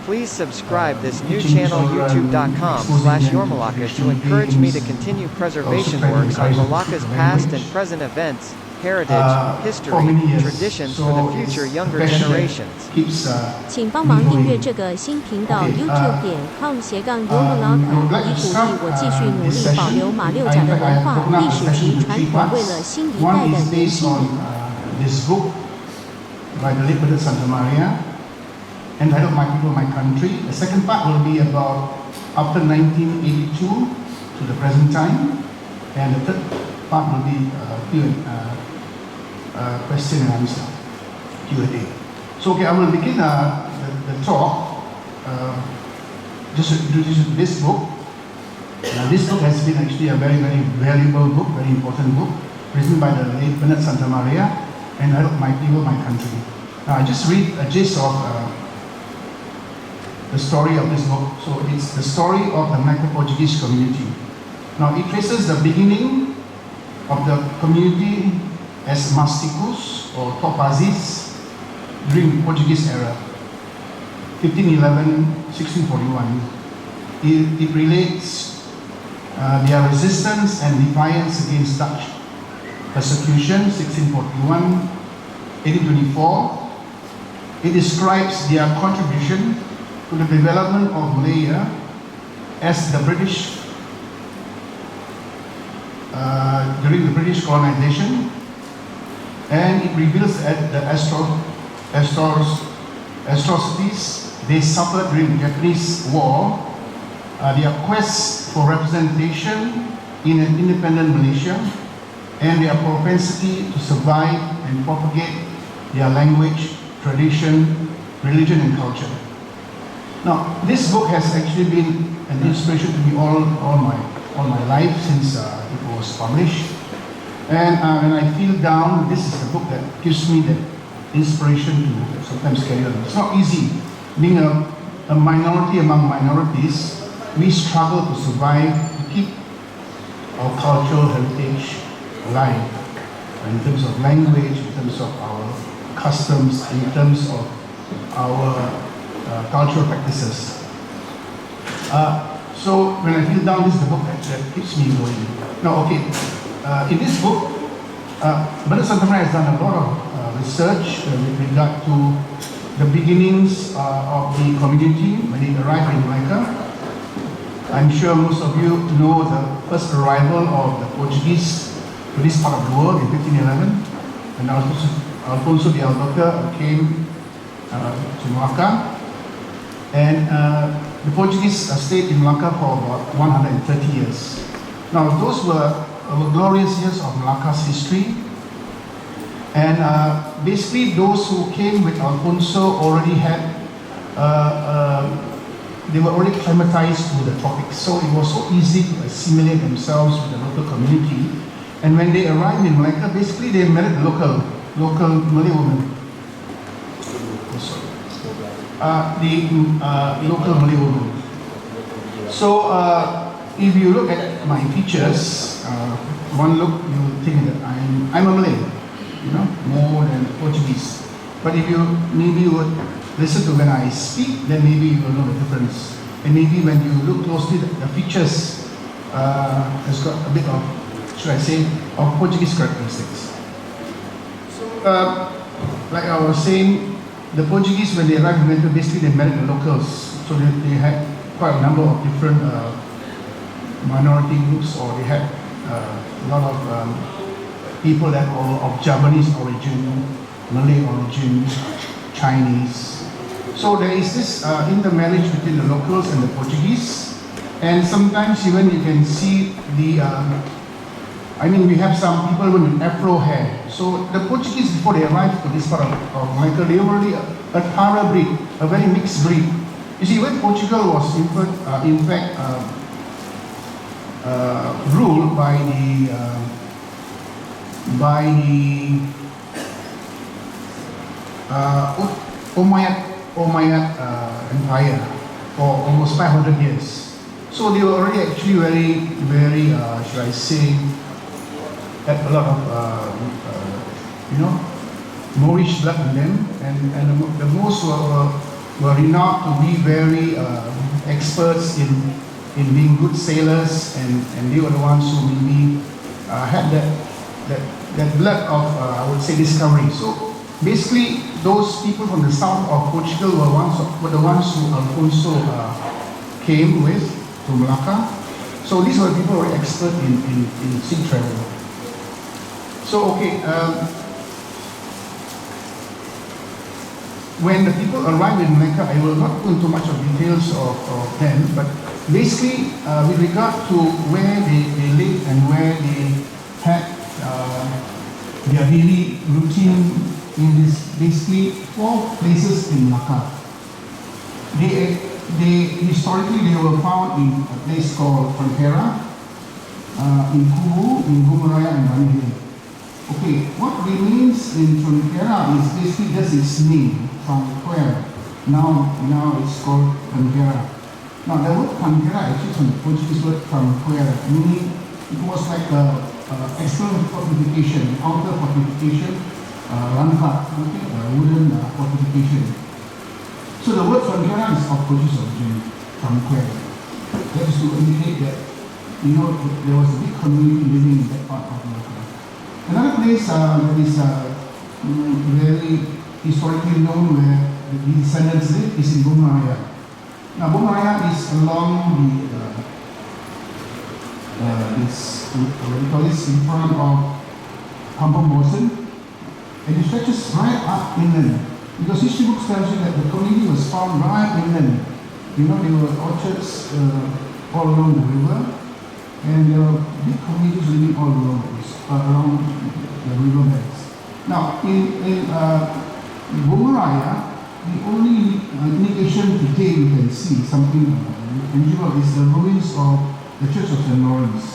Please subscribe this new channel youtube.com/yourmalaka to encourage me to continue preservation works on Malacca's past and present events, heritage, history, traditions for the future younger generations. 请帮忙订阅这个新频道 youtube.com/yourmalaka，以鼓励我继续努力保留马六甲的文化、历史及传统，为了新一代的年轻人。This book by the late entitled My People, My Country. The second part will be about after 1982 to the present time, and the third part will be question and answer, Q&A. So okay, I will begin the talk just introducing this book. This book has been actually a very, very valuable book, very important book, written by the late Bernard Santamaria, entitled My People, My Country. Now I just read a gist of the story of this book. So it's the story of the Malacca-Portuguese community. Now it traces the beginning of the community as Masticus or Topazis during the Portuguese era, 1511-1641. It relates their resistance and defiance against Dutch persecution, 1641, 1824. It describes their contribution to the development of Malaya as the British during the British colonization, and it reveals the atrocities they suffered during the Japanese War, their quest for representation in an independent Malaysia, and their propensity to survive and propagate their language, tradition, religion, and culture. Now, this book has actually been an inspiration to me all my life since it was published. And when I feel down, this is the book that gives me the inspiration to sometimes carry on. It's not easy. Being a minority among minorities, we struggle to survive, to keep our cultural heritage alive. In terms of language, in terms of our customs, in terms of our cultural practices. So when I feel down, this is the book that keeps me going. Now, okay, in this book, Bernard Santamaria has done a lot of research with regard to the beginnings of the community when they arrived in Melaka. I'm sure most of you know the first arrival of the Portuguese to this part of the world in 1511, and Alfonso de Albuquerque came to Melaka. And the Portuguese stayed in Melaka for about 130 years. Now, those were glorious years of Melaka's history. And basically, those who came with Alfonso already had, they were already acclimatized to the tropics. So it was so easy to assimilate themselves with the local community. And when they arrived in Melaka, basically they married local Malay women. The local Malay woman. So if you look at my features, one look you will think that I'm a Malay, more than Portuguese. But if you maybe would listen to when I speak, then maybe you will know the difference. And maybe when you look closely, the features has got a bit of, should I say, of Portuguese characteristics. So like I was saying, the Portuguese, when they arrived in Melaka, basically they married the locals. So they had quite a number of different minority groups, or they had a lot of people that were of Javanese origin, Malay origin, Chinese. So there is this intermarriage between the locals and the Portuguese. And sometimes even you can see the we have some people with afro hair. So the Portuguese, before they arrived to this part of Malacca, they were really a thorough breed, a very mixed breed. You see, when Portugal was in fact ruled by the Umayyad Empire for almost 500 years. So they were already actually very, very, should I say, had a lot of, Moorish blood in them, and the most were renowned to be very experts in being good sailors, and they were the ones who maybe had that blood of, I would say, discovery. So basically, those people from the south of Portugal were the ones who Alfonso came with to Melaka. So these were people who were expert in sea travel. So okay, when the people arrived in Melaka, I will not go into much of details of them, but basically with regard to where they lived and where they had their daily routine in this basically 4 places in Melaka. Historically they were found in a place called Frontera, in Kubu, in Gumaraya and Banihile. Okay, what remains in Frontera is basically just its name, Frontera. Now it's called Frontera. Now the word Frontera actually is from the Portuguese word Frontera, meaning it was like a external fortification, outer fortification, rankat, wooden fortification. So the word Frontera is of Portuguese origin, Frontera. That is to indicate that, there was a big community living in that part of Melaka. Another place that is very historically known where the descendants live is in Gumaraya. Now Gumaraya is along this in front of Kampung Bosen, and it stretches right up inland. Because history books tell you that the community was found right inland. There were orchards all along the river, and there were big communities living all around the river beds. Now, in Gumaraya, the only indication today we can see, something tangible, is the ruins of the Church of St. Lawrence.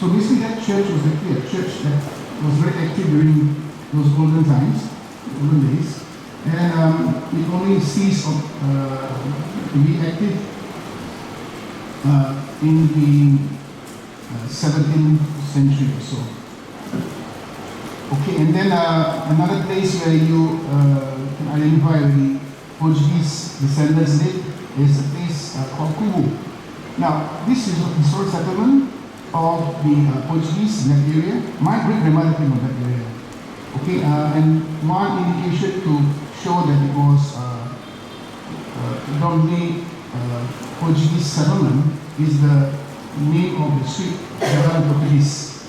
So basically that church was actually a church that was very active during those golden times, golden days. And it only ceased to be active in the 17th century or so. Okay, and then another place where you can identify the Portuguese descendants live is a place called Kubu. Now, this is a historic settlement of the Portuguese in that area. My great-grandmother came from that area. Okay, and one indication to show that it was predominantly Portuguese settlement is the name of the street, Jalan Portuguese.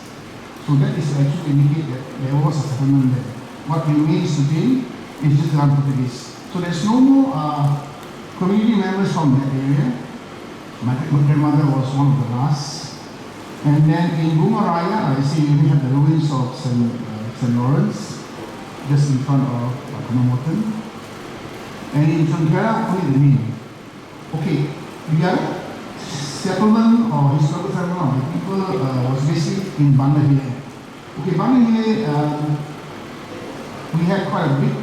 So that is to actually indicate that there was a settlement there. What remains today is just Jalan Portuguese. So there's no more community members from that area. My grandmother was one of the last. And then in Gumaraya, I see we have the ruins of St. Lawrence, just in front of Kumamotan. And in Frontera, only the name. Okay, the other settlement or historical settlement of the people was basically in Banihile. Okay, Banihile, we had quite a big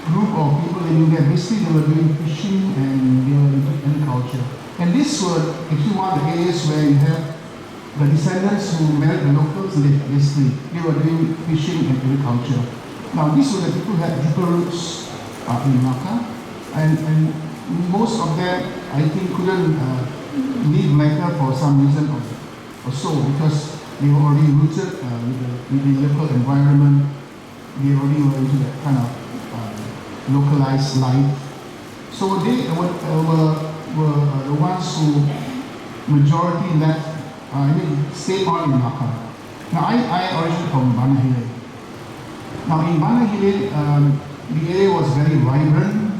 group of people living there. Basically, they were doing fishing and they were into agriculture. And this was actually one of the areas where you have the descendants who married the locals lived, basically. They were doing fishing and agriculture. Now, these were the people who had deeper roots in Melaka, and most of them, I think, couldn't leave Melaka for some reason or so, because they were already rooted with the local environment. They already were into that kind of localized life. So they were the ones who majority left, stayed on in Melaka. Now, I originally from Banihile. Now, in Banihile, the area was very vibrant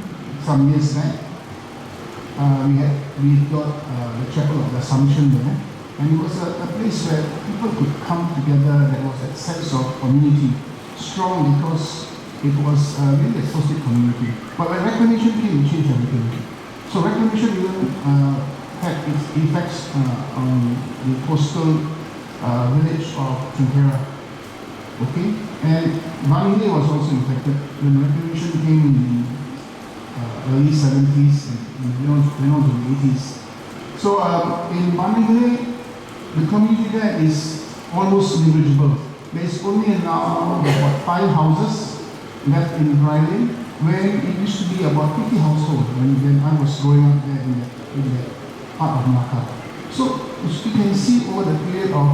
some years back. We got the Chapel of the Assumption there, and it was a place where people could come together. There was that sense of community, strong because it was really a social community. But when reclamation came, it changed everything. So reclamation even had its effects on the coastal village of Frontera. Okay, and Banihile was also affected when reclamation came in the early 70s and then on to the 80s. So in Banihile, the community there is almost negligible. There is only now about 5 houses left in Riley, when it used to be about 50 households when I was growing up there in that part of Melaka. So as you can see over the period of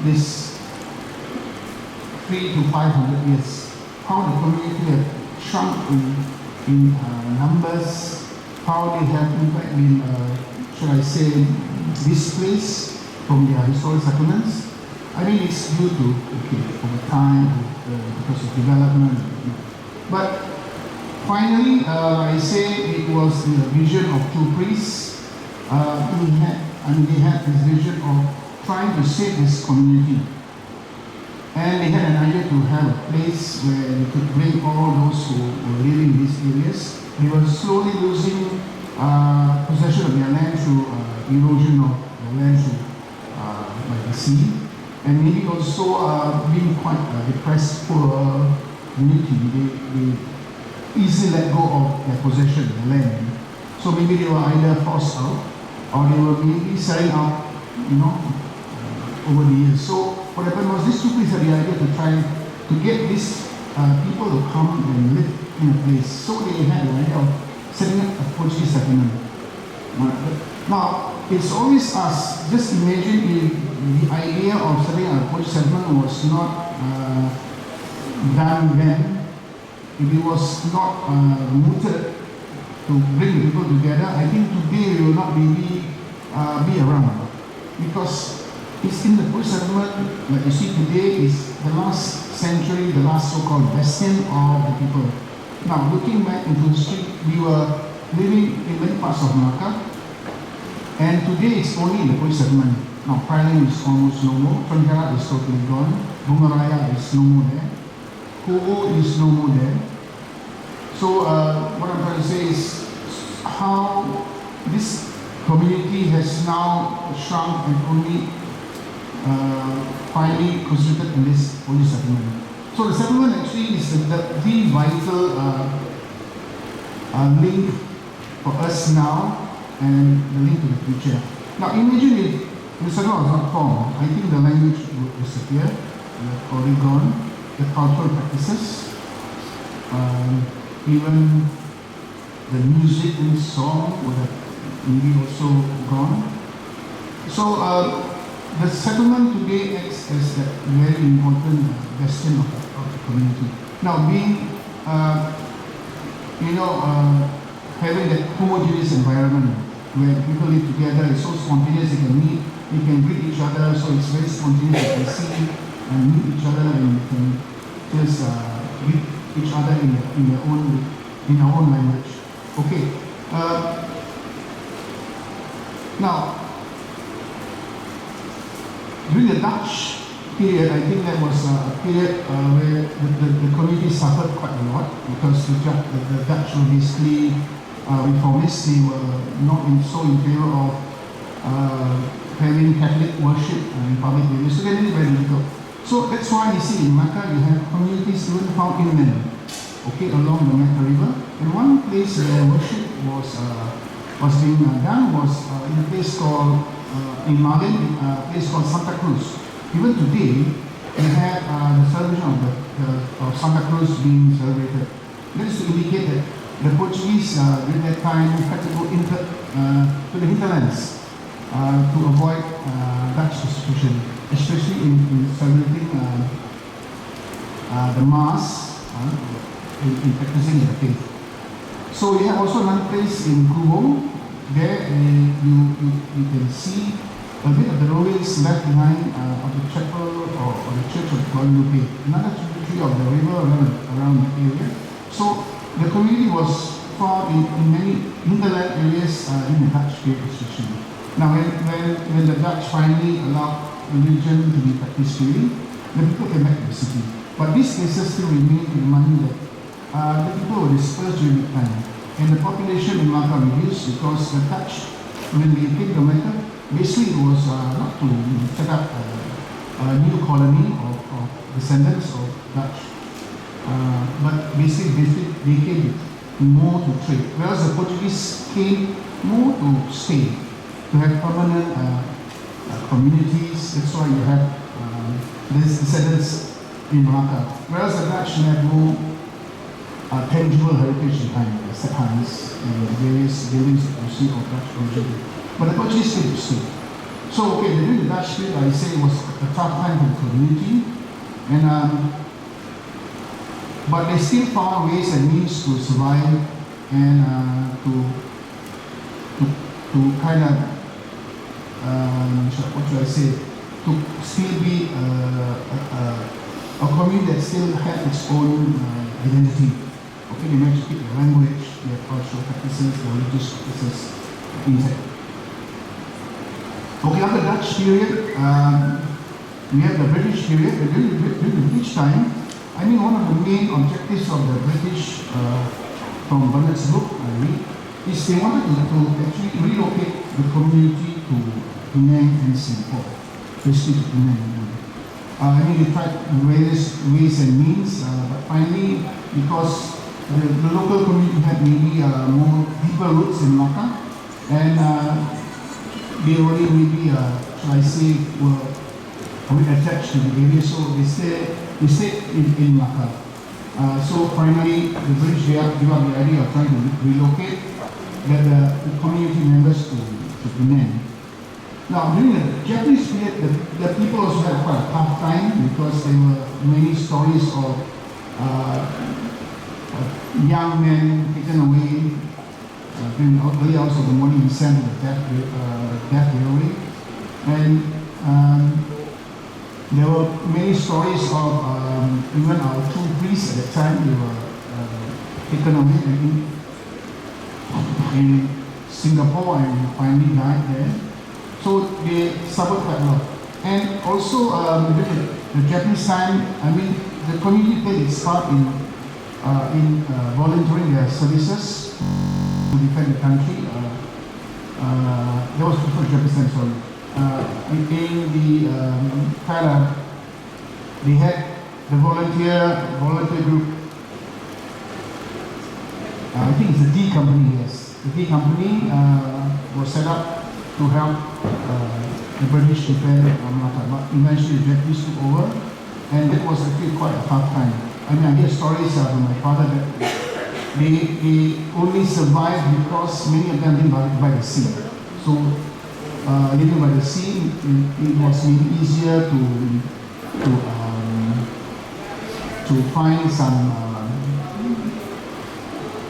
this 300 to 500 years, how the community have shrunk in numbers, how they have in fact been, should I say, displaced from their historic settlements. I think it's due to, over time, because of development. But finally, I say it was the vision of two priests. They had this vision of trying to save this community. And they had an idea to have a place where they could bring all those who were living in these areas. They were slowly losing possession of their land through erosion of the land through by the sea. And maybe also being quite depressed, poor community. They easily let go of their possession, the land. So maybe they were either forced out or they were maybe selling out, over the years. So what happened was these two priests had the idea to try to get these people to come and live in a place. So they had the idea of setting up a Portuguese settlement. Now, it's always us. Just imagine if the idea of setting up a Portuguese settlement was not done then, if it was not mooted to bring people together, I think today we will not really be around. Because it's in the Portuguese settlement, like you see today, is the last century, the last so-called bastion of the people. Now, looking back into history, we were living in many parts of Melaka, and today it's only the Portuguese settlement. Now, Praling is almost no more, Tenggara is totally gone, Bungaraya is no more there, Kuo is no more there. So, what I'm trying to say is how this community has now shrunk and only finally constituted in this Portuguese settlement. So the settlement actually is the vital link for us now and the link to the future. Now imagine if the settlement was not formed, I think the language would disappear, the polygon, the cultural practices, even the music and song would have maybe also gone. So the settlement today acts as a very important bastion of the community. Now, being, having that homogeneous environment where people live together, it's so spontaneous, they can meet, they can greet each other, so it's very spontaneous, they can see and meet each other and they can just greet each other in our own language. Okay. Now, during the Dutch period, I think that was a period where the community suffered quite a lot because the Dutch were basically reformists. They were not so in favor of having Catholic worship in public areas. So they made it very difficult. So that's why you see in Melaka you have communities even found inland, along the Melaka River. And one place where worship was being done was in a place called in Malay, a place called Santa Cruz. Even today, we have the celebration of Santa Cruz being celebrated. That is to indicate that the Portuguese during that time had to go to the hinterlands to avoid Dutch persecution, especially in celebrating the Mass, in practicing the faith. So we have also another place in Kubo. There you can see a bit of the ruins left behind of the chapel or the church of Guadalupe, another tributary of the river around the area. So the community was found in many hinterland areas in the Dutch period especially. Now when the Dutch finally allowed religion to be practiced freely, the people came back to the city. But these places still remain in mind that the people were dispersed during the time. And the population in Melaka reduced because the Dutch, when they came to Melaka, basically it was not to set up a new colony of descendants of Dutch, but basically they came more to trade. Whereas the Portuguese came more to stay, to have permanent communities. That's why you have these descendants in Melaka. Whereas the Dutch had more tangible heritage behind the set hands and various buildings that you see of Dutch origin. But the Portuguese still stayed. So, okay, during the Dutch period, I say it was a tough time for the community, and but they still found ways and means to survive and to kind of what should I say, to still be a community that still had its own identity. Okay, they managed to keep their language, their cultural practices, their religious practices intact. Okay, after the Dutch period, we have the British period. During the British time, I mean, one of the main objectives of the British, from Bernard's book, I read, is they wanted to actually relocate the community to Penang and Singapore, especially to Penang. I mean, they tried various ways and means, but finally, because the local community had maybe more deeper roots in Melaka, and they already maybe, shall I say, were a bit attached to the area, so they stayed in Melaka. So finally, the British gave up the idea of trying to relocate the community members to Penang. Now, during the Japanese period, the people also had quite a tough time because there were many stories of young men taken away during the early hours of the morning and sent to the death railway. And there were many stories of even our two priests at that time. They were taken away in Singapore and finally died there. So they suffered quite a lot. And also during the Japanese time, I mean, the community played its part in volunteering their services to defend the country. That was before Japanese time, sorry. In the kind of, they had the volunteer group. I think it's the D Company, yes. The D Company was set up to help the British defend Melaka, but eventually the Japanese took over, and that was actually quite a tough time. I mean, I hear stories from my father that they only survived because many of them lived by the sea. So living by the sea, it was maybe easier to find some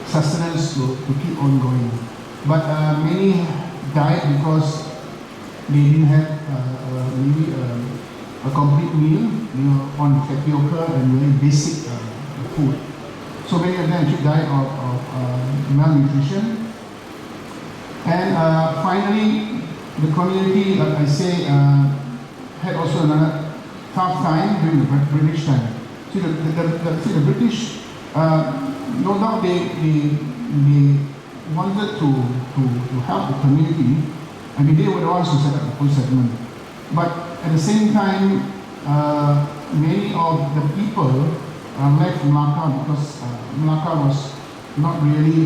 sustenance to keep on going. But many died because they didn't have maybe a complete meal. They were on tapioca and very basic food. So many of them actually died of malnutrition. And finally, the community, like I say, had also another tough time during the British time. See, the British, no doubt they wanted to help the community. I mean, they were the ones who set up the full settlement. But at the same time, many of the people left Melaka because Melaka was not really,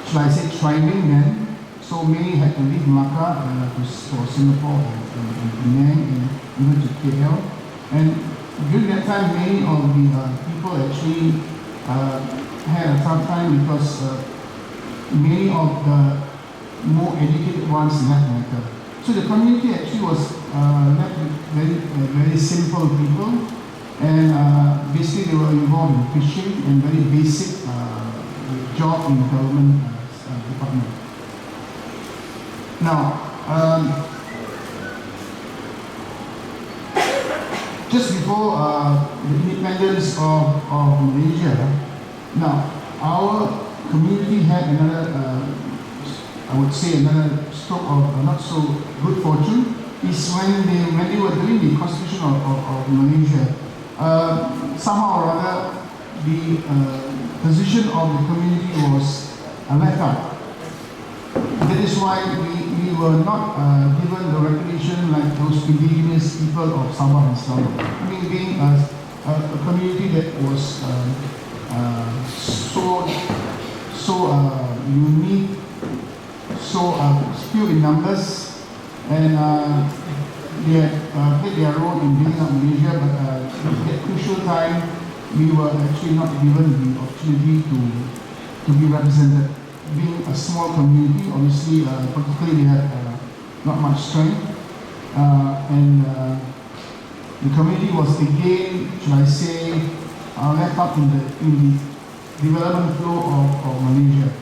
shall I say, thriving then. So many had to leave Melaka for Singapore and Penang and even to KL. And during that time, many of the people actually had a tough time because many of the more educated ones left Melaka. So the community actually was left with very simple people, and basically they were involved in fishing and very basic job in government department. Now, just before the independence of Malaysia, now our community had another, I would say another stroke of not so good fortune, is when they were doing the constitution of Malaysia. Somehow or other, the position of the community was left out. That is why we were not given the recognition like those indigenous people of Sabah and Sarawak. I mean, being a community that was so unique, so few in numbers, and they had played their role in building up Malaysia, but at that crucial time, we were actually not given the opportunity to be represented. Being a small community, obviously, politically we had not much strength, and the community was again, should I say, left out in the development flow of Malaysia.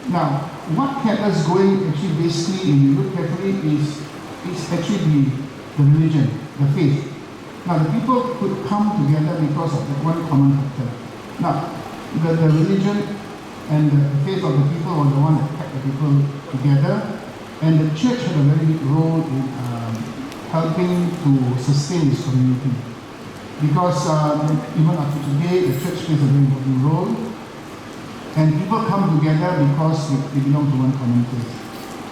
Now, what kept us going actually basically, if you look carefully, is actually the religion, the faith. Now, the people could come together because of that one common factor. Now, the religion and the faith of the people was the one that kept the people together, and the church had a very big role in helping to sustain this community. Because even up to today, the church plays a very important role, and people come together because they belong to one common faith.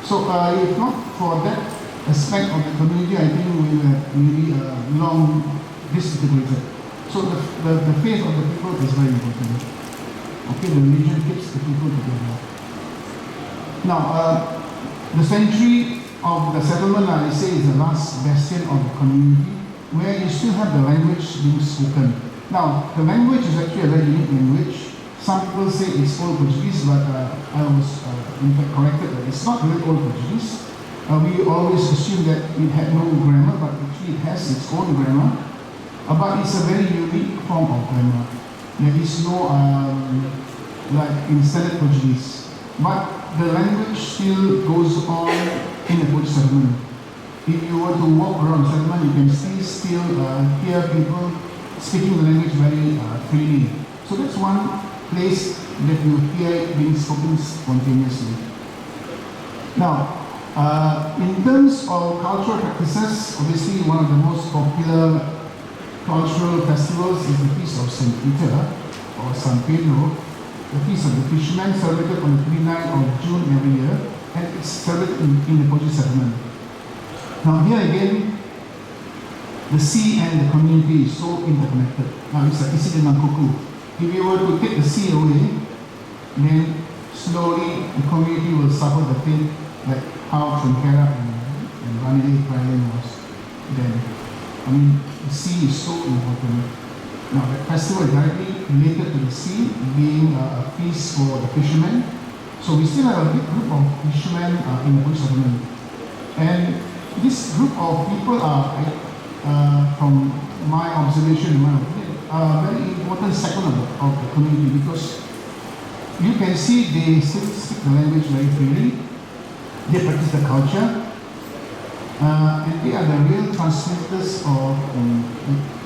So if not for that aspect of the community, I think we would have really long disintegrated. So the faith of the people is very important. Okay, the religion keeps the people together. Now, the century of the settlement, I say, is the last bastion of the community, where you still have the language being spoken. Now, the language is actually a very unique language. Some people say it's old Portuguese, but I was in fact corrected that it's not really old Portuguese. We always assume that it had no grammar, but actually it has its own grammar. But it's a very unique form of grammar. There is no, like in standard Portuguese. But the language still goes on in the Portuguese settlement. If you were to walk around the settlement, you can still hear people speaking the language very freely. So that's one place that you hear it being spoken spontaneously. Now, in terms of cultural practices, obviously one of the most popular cultural festivals is the Feast of St. Peter or San Pedro, the Feast of the Fishermen, celebrated on the 29th of June every year, and it's celebrated in the Portuguese settlement. Now here again, the sea and the community is so interconnected. Now it's like isi dengan kuku. If you were to take the sea away, then slowly the community will suffer the fate like how Trunkera and Vanille Island was then. I mean, the sea is so important. Now, the festival is directly related to the sea, being a feast for the fishermen. So we still have a big group of fishermen in the Portuguese settlement. And this group of people are, from my observation, in my opinion, a very important segment of the community, because you can see they still speak the language very freely, they practice the culture, and they are the real transmitters of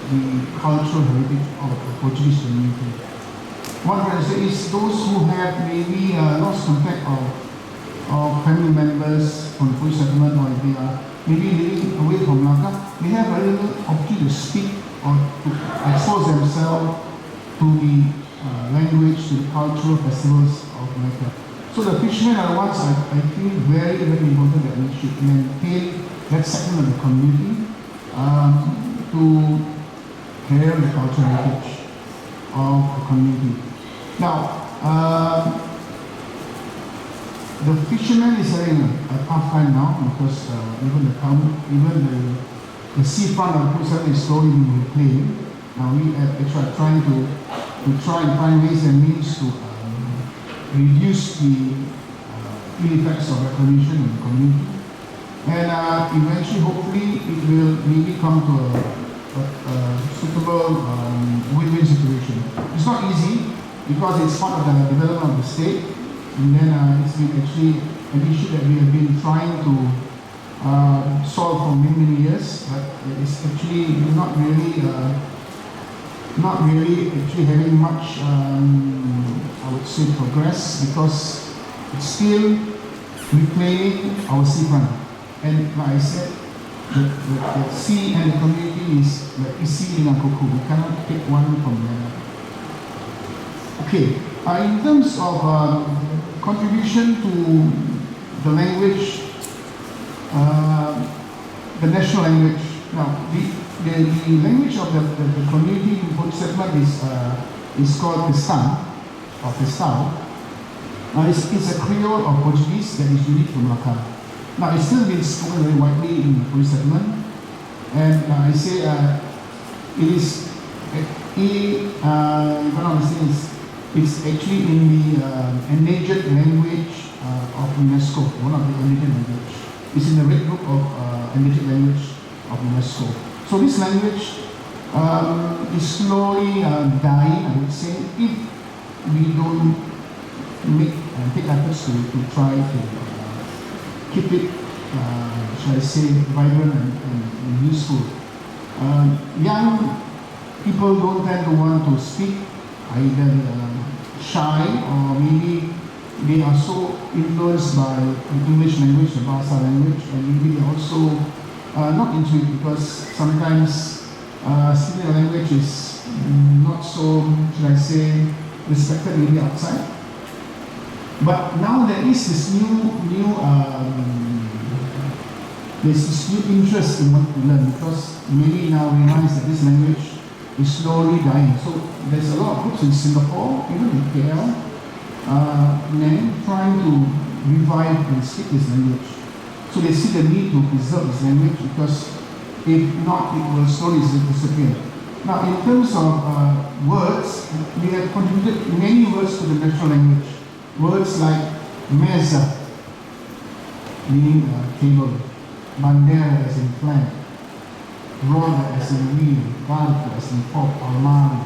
the cultural heritage of the Portuguese community. One can say is those who have maybe lost contact of family members from the Portuguese settlement, or if they are maybe living away from Melaka, they have a little opportunity to speak or to expose themselves to the language, to the cultural festivals of Melaka. So the fishermen are the ones I feel very, very important that we should maintain that segment of the community to carry on the cultural heritage of the community. Now, the fisherman is having a tough time now because even the seafront of the Portuguese is slowly being reclaimed. Now we are trying to find ways and means to reduce the ill effects of reclamation in the community. And eventually, hopefully, it will maybe come to a suitable win-win situation. It's not easy because it's part of the development of the state, and then it's been actually an issue that we have been trying to solve for many, many years, but it's actually not really actually having much, I would say, progress, because it's still reclaiming our seafront. And like I said, the sea and the community is like isi dengan kuku. We cannot take one from the other. Okay, in terms of contribution to the language, the national language. Now, the language of the community in Portuguese settlement is called Pistan or Pistao. Now, it's a Creole of Portuguese that is unique to Melaka. Now, it's still been spoken very widely in the Portuguese settlement, and I say it is if I'm not mistaken, it's actually in the endangered language of UNESCO, one of the endangered language. It's in the red book of endangered language of UNESCO. So this language is slowly dying, I would say, if we don't take efforts to try to keep it, shall I say, vibrant and useful. Young people don't tend to want to speak, either shy or maybe they are so influenced by English language, the bahasa language, and maybe they also not into it because sometimes speaking the language is not so, should I say, respected maybe outside. But now there is this there's this new interest in what to learn because many now realize that this language is slowly dying. So there's a lot of groups in Singapore, even in KL, trying to revive and speak this language. So they see the need to preserve this language because if not, it will slowly disappear. Now, in terms of words, we have contributed many words to the natural language. Words like mesa, meaning table, bandera as in flag, roda as in wheel, barco as in pop, almari.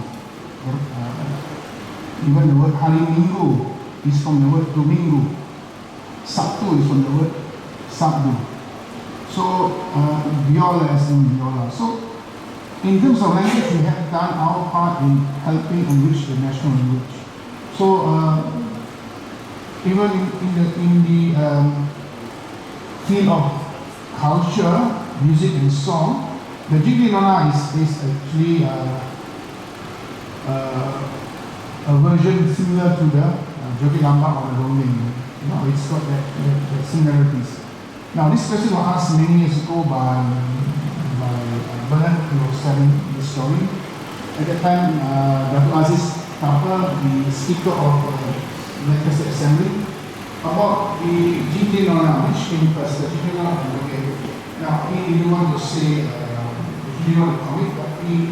Even the word hari minggu is from the word domingo. Sabtu is from the word sabdu. So viola as in viola. So in terms of language, we have done our part in helping enrich the national language. So even in the field of culture, music and song, the Jigli Nona is actually a version similar to the Jogi Lamba or the Rolling. You know, it's got that similarities. Now this question was asked many years ago by Bernard, who was telling the story. At that time, Dr. Aziz Tapa, the speaker of Lancaster Assembly, about the Jigli Nona, which came first, the Jigli Nona and the Now, he didn't want to say, he didn't want to commit, but he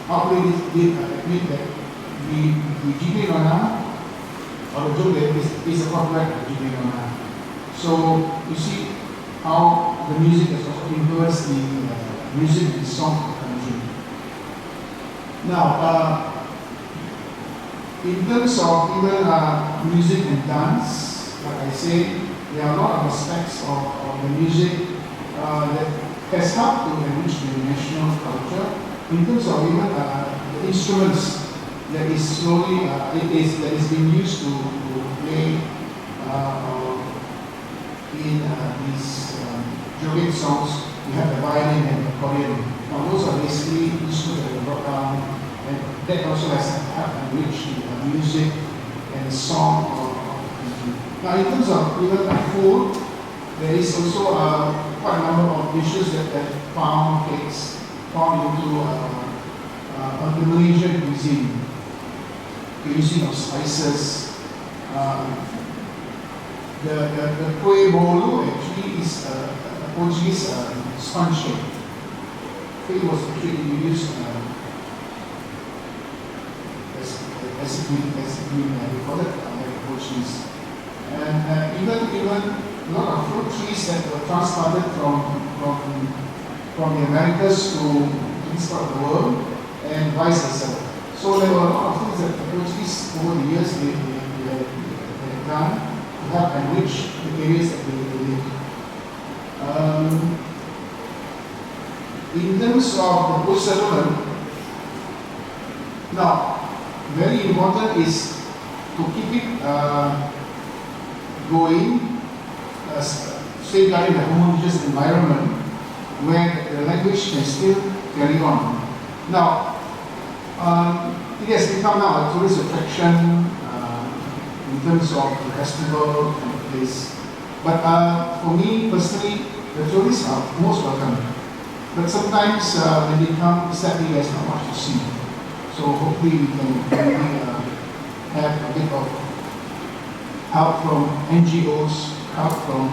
outwardly did admit that the Jigli Nona, or the joke is a copyright of Jigli Nona. So, you see how the music has also influenced the music and song of the country. Now, in terms of even music and dance, like I say, there are a lot of aspects of the music that has helped to enrich the national culture. In terms of even the instruments that is slowly that is being used to play in these jogging songs, we have the violin and the accordion. Now those are basically instruments that are brought down, and that also has helped enrich the music and the song of the country. Now in terms of even food, there is also quite a number of dishes that have found into the Malaysian cuisine. The using of spices. The kueh bolu actually is a Portuguese sponge cake. It was actually used as we call it like Portuguese. And even a lot of fruit trees that were transplanted from the Americas to this part of the world, and vice versa. So there were a lot of things that the Portuguese over the years they had done to help enrich the areas that they live. In terms of the post-settlement, now very important is to keep it going, safeguarding the homogeneous environment where the language can still carry on. Now, it has become now a tourist attraction in terms of the festival and the place. But for me personally, the tourists are most welcome. But sometimes when they come, sadly there's not much to see. So hopefully we can really have a bit of help from NGOs, help from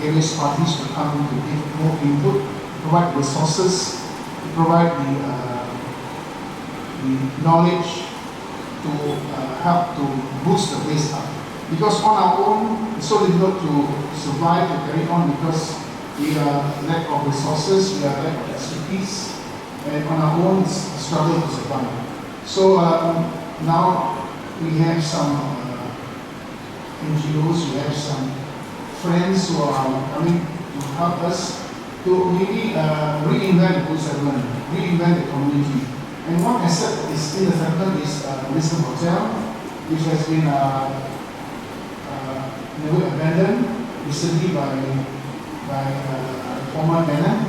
various parties to come to give more input, provide resources, to provide the knowledge to help to boost the place up. Because on our own, it's so difficult to survive, to carry on, because we are lack of resources, we are lack of expertise, and on our own, it's a struggle to survive. So now we have some NGOs, we have some friends who are coming to help us to maybe reinvent the settlement, reinvent the community. And one asset is in the settlement is Lisbon Hotel, which has been never abandoned recently by former tenant,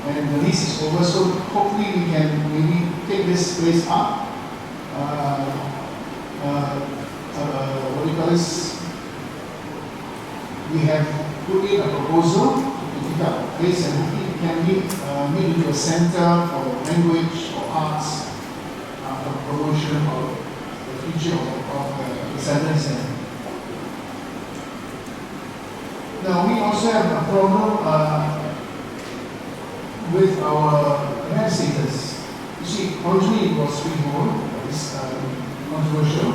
and the lease is over. So hopefully we can maybe take this place up. What do you call this? We have put in a proposal to pick up a place, and hopefully it can be made into a center for language or arts, for promotion of the future of the Southern Center. Now we also have a problem with our land status. You see, originally it was freehold, it's controversial.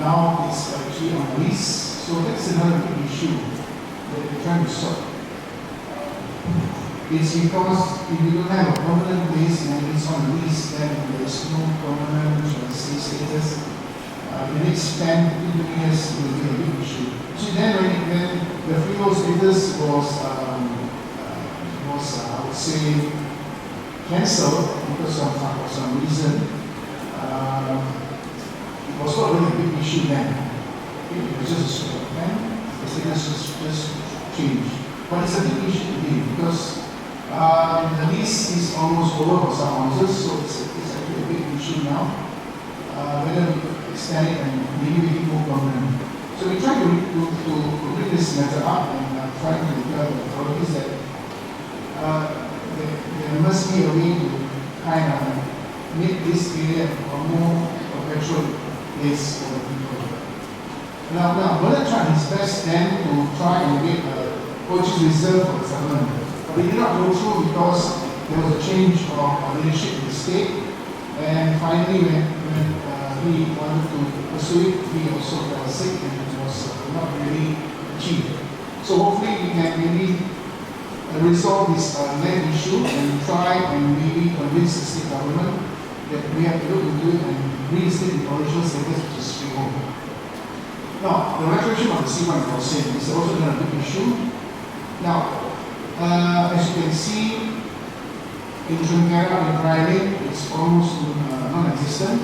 Now it's actually on lease, so that's another big issue that we're trying to solve. It's because if you don't have a permanent place and it's on lease, then there is no permanent status. The next 10 to 15 years will be a big issue. So then when the freehold status was I would say, cancelled because of some reason, it was not really a big issue then. It was just a sort of plan, the status just changed. But it's a big issue today because the lease is almost over for some houses, so it's actually a big issue now. Whether we could extend it and maybe make it more permanent. So we try to bring this matter up and try to tell the authorities that there must be a way to kind of make this area a more perpetual place for the people. Now Bernard tried his best then to try and make a poachers reserve for the settlement. But it did not go through because there was a change of leadership in the state, and finally when he wanted to pursue it, he also fell sick and it was not really achieved. So hopefully we can maybe resolve this land issue and try and maybe convince the state government that we have to look into it and reinstate the original status, which is freehold. Now, the restoration of the C1 crossing is also another big issue. Now, as you can see, in Nusantara and Friday, it's almost non-existent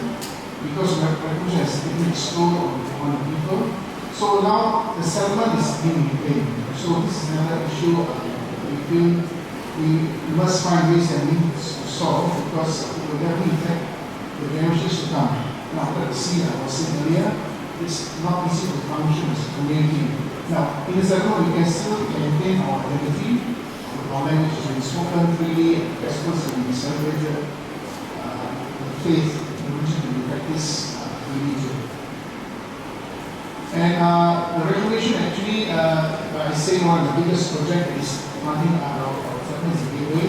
because the revolution has taken its toll on the people. So now the settlement is being reclaimed. So this is another issue we feel we must find ways and means to solve because it will definitely affect the generations to come. Now, let us see, I was saying earlier, it's not easy to function as a community. Now, in the settlement, we can still maintain our identity. Our language has been spoken freely, and festivals have been celebrated, the faith, religion can be practiced freely too. And the regulation actually, I say one of the biggest projects is planting our settlements in gateway.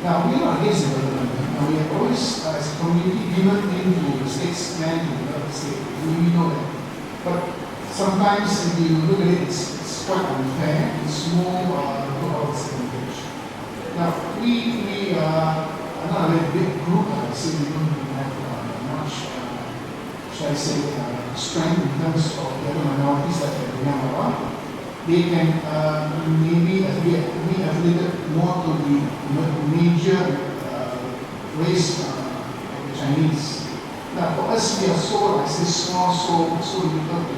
Now, we are not against development. Now, we have always, as a community, given into the state's plan to develop the state. We know that. But sometimes, if you look at it, it's quite unfair. It's more about disadvantage. Now, we are not a very big group. I say we don't have much, shall I say, strength in terms of the other minorities like Adanya. They can maybe be affiliated more to the major race of the Chinese. Now, for us, we are so, I say, small, so difficult to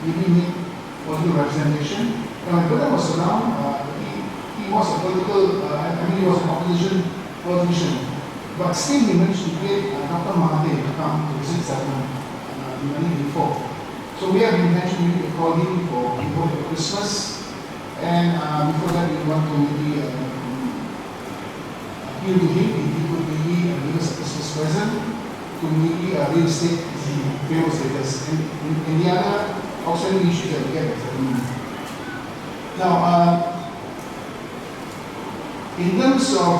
maybe make political representation. When my brother was around, he was a political, he was an opposition politician. But still, he managed to get Dr. Mahathir to come to visit settlement the money before. So we have intention to call him for Christmas, and before that we want to maybe appeal to him if he could maybe give us a Christmas present to maybe reinstate the freehold status and the other outstanding issues that we get at settlement. Now, in terms of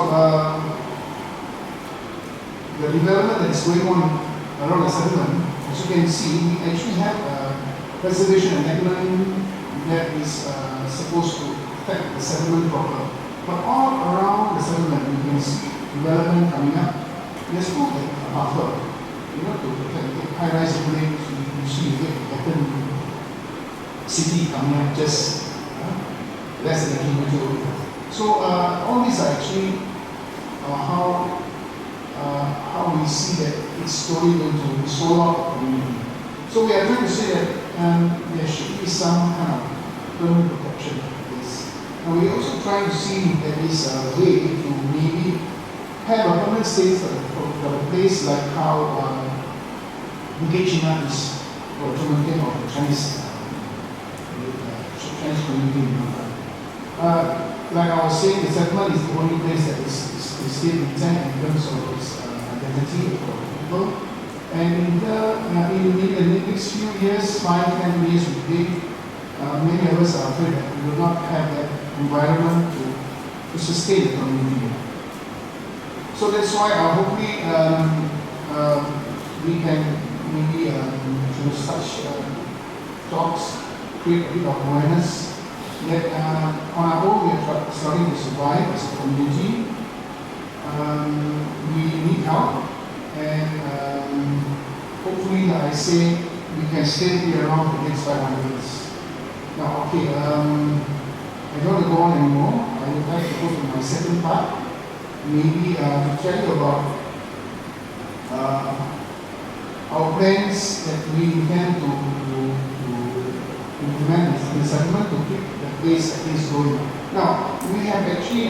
the the development that is going on around the settlement, as you can see, we actually have a preservation amendment that is supposed to affect the settlement proper. But all around the settlement, you can see development coming up. There's no buffer, to protect the high-rise buildings. You see, you get the Beckham city coming up just less than a kilometer away. So all these are actually how we see that it's slowly going to swallow up the community. So we are trying to say that there should be some kind of permanent protection for this. And we are also trying to see if there is a way to maybe have a permanent state for a place like how China is for the of the Chinese community in Melaka. Like I was saying, the settlement is the only place that is still intact in terms of its identity for people. And in the next few years, 5-10 years, many of us are afraid that we will not have that environment to sustain the community. So that's why hopefully we can maybe through such talks create a bit of awareness that on our own we are starting to survive as a community. We need help, and hopefully, like I say, we can still be around for the next 500 years. Now, okay, I don't want to go on anymore. I would like to go to my second part, maybe to tell you about our plans that we intend to implement in the settlement to keep the place at least going. Now, we have actually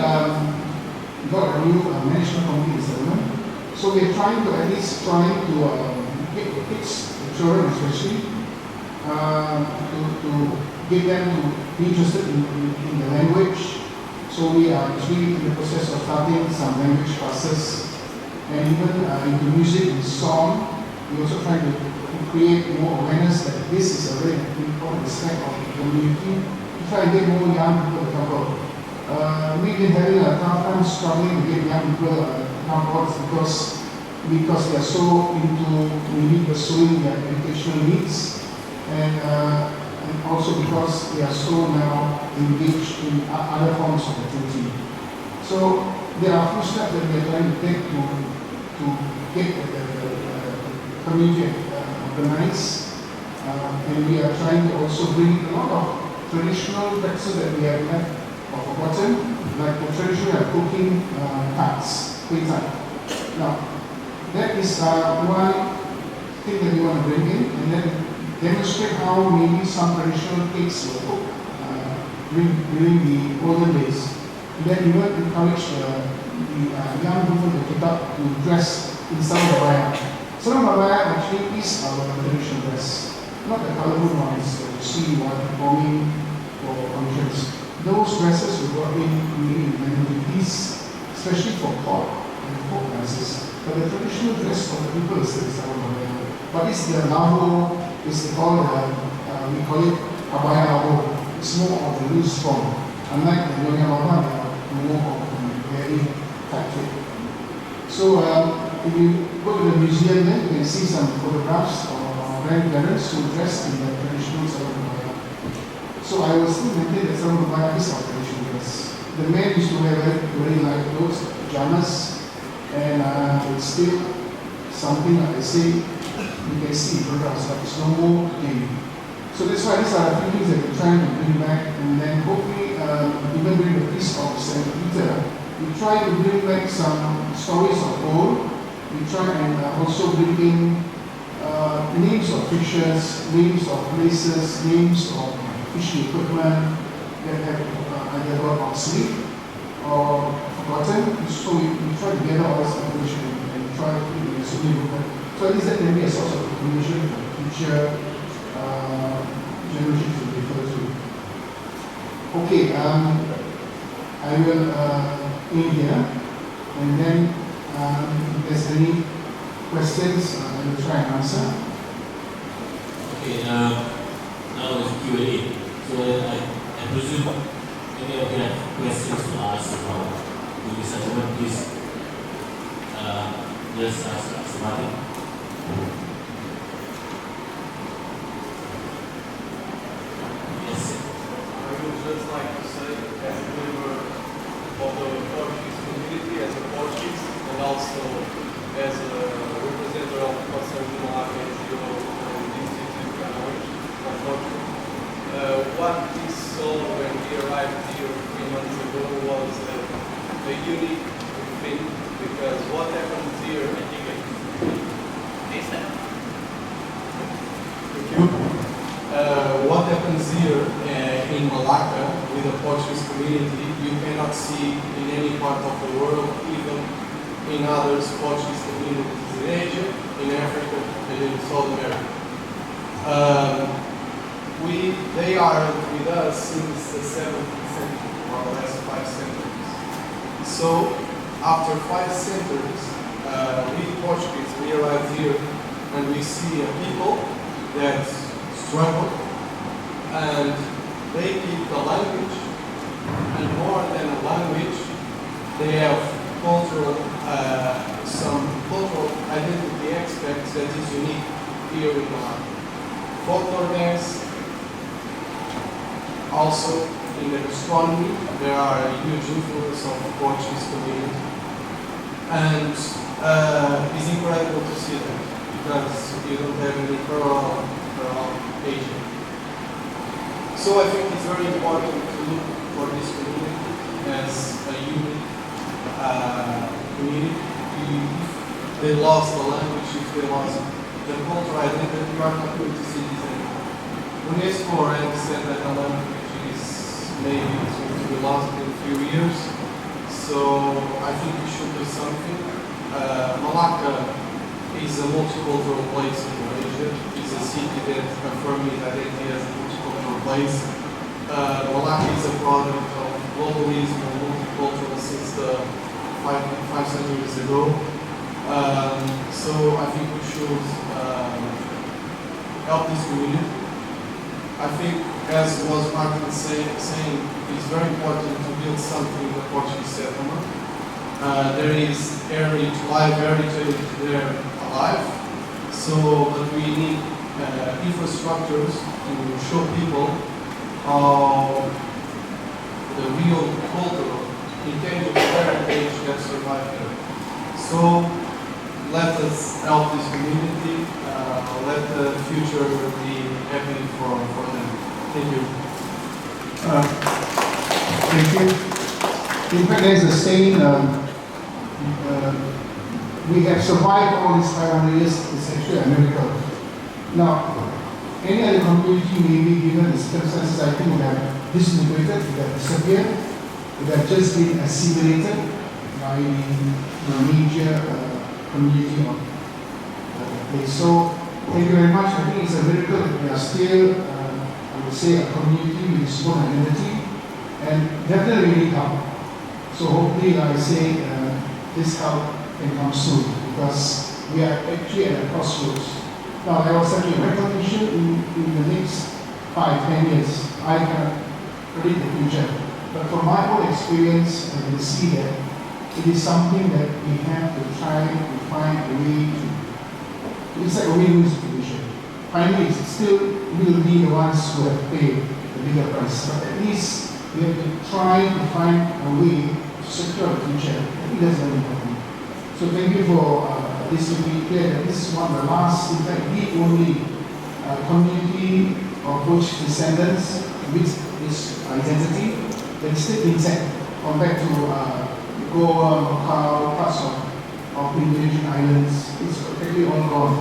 got a new management committee in the settlement, so we are trying to at least get the kids, the children especially, to get them to be interested in the language. So we are actually in the process of starting some language classes, and even into music and song. We also trying to create more awareness that this is a very important aspect of the community. We try to get more young people to come out. We've been having a tough time struggling to get young people to come out because they are so into maybe pursuing their educational needs, and also because they are so now engaged in other forms of activity. So there are a few steps that we are trying to take to get the community organized, and we are trying to also bring a lot of traditional practices that we have left or forgotten, like the traditional cooking cards, Now, that is one thing that we want to bring in, and then demonstrate how maybe some traditional cakes were cooked during the olden days. And then we want to encourage the young people to get up to dress in Sarong-Babaya. Sarong-Babaya actually is our traditional dress, not the colorful ones that you see while performing for functions. Those dresses were brought in really in the 1950s, especially for court and folk dances. But the traditional dress for the people is still Sarong-Babaya. But it's the lavo, we call it abaya lavo. It's more of the loose form. Unlike the Nyonya Lava, they are more of the very tight fit. So if you go to the museum, then you can see some photographs of our grandparents who dressed in the traditional Sarong-Babaya. So I will still maintain that Sarong-Babaya is our traditional dress. The men used to wear very light clothes, pajamas, and it's still something like I say, you can see photographs, but it's no more today. So that's why these are a few things that we're trying to bring back, and then hopefully even during the feast of St. Peter, we try to bring back some stories of old. We try and also bring in names of fishes, names of places, names of fishing equipment that have either got obsolete or forgotten. So we try to gather all this information and try to put it in a significant. So at least that can be a source of information for the future generations to refer to. Okay, I will end here, and then if there's any questions, I will try and answer. Okay, now is Q&A. So I presume any of you have questions to ask about the settlement, please just ask somebody. Yes. I would just like to say, as a member of the Portuguese community, as a Portuguese, and also as a representative of Semenanjung Arab Institute of Portugal, what we saw when we arrived here 3 months ago was a unique thing, because what happens here, what happens here in Melaka with the Portuguese community, you cannot see in any part of the world, even in other Portuguese communities in Asia, in Africa, and in South America. They are with us since the 7th century, more or less 5 centuries. So, after 5 centuries, we Portuguese, we arrived here and we see a people that struggle and they keep the language, and more than a language, they have some cultural identity aspects that is unique here in Malaka. Folklore dance, also in the gastronomy, there are a huge influence of the Portuguese community, and it's incredible to see that because you don't have any parallel around Asia. So I think it's very important to look for this community as a unique community. If they lost the language, if they lost the cultural identity, you are not going to see this anymore. UNESCO already said that the language is maybe going to be lost in a few years. So I think we should do something. Malaka is a multicultural place in Malaysia. It's a city that affirms its identity as a multicultural place. Malaka is a product of globalism and multicultural since the 5 centuries ago. So I think we should help this community. I think, as was Martin saying, it's very important to build something in the Portuguese settlement. There is live heritage there alive, but we need infrastructures to show people how the real cultural, intangible heritage that survived there. So let us help this community, let the future be happy for them. Thank you. Thank you. In fact, there's a saying, we have survived all these 500 years, it's actually a miracle. Now, any other community, maybe given the circumstances, I think would have disintegrated, would have disappeared, would have just been assimilated by the major community of the place. So, thank you very much. I think it's a miracle that we are still, I would say, a community with its own identity, and definitely we need help. So hopefully, like I say, this help can come soon, because we are actually at a crossroads. Now, there was such a recognition in the next 5-10 years. I cannot predict the future, but from my own experience, I can see that it is something that we have to try to find a way to. It's like a win-win situation. Finally, still will be the ones who have paid the bigger price, but at least we have to try to find a way to secure the future. I think that's very important. So thank you for this to be clear that this is one of the last, in fact, the only community of Portuguese descendants with this identity that is still intact compared to Goa, Macau, parts of the Indonesian islands. It's practically all gone.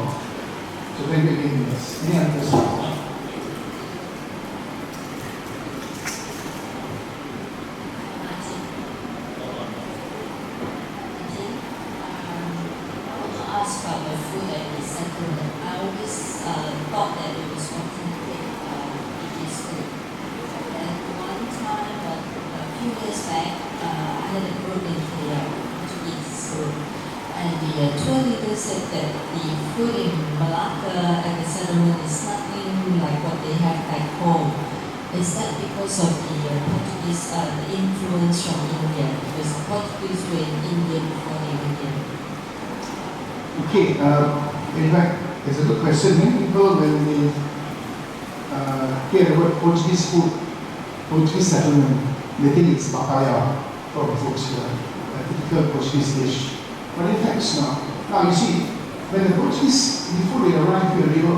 So thank you again. Yes. Any other questions? Is that because of the Portuguese, the influence from India? Because the Portuguese were in India before they were Indian. Okay, in fact, it's a good question. Many people, when they hear the word Portuguese food, Portuguese settlement, they think it's papaya from Portugal, a typical Portuguese dish. But in fact, it's not. Now, you see, when the Portuguese, before they arrived here, they were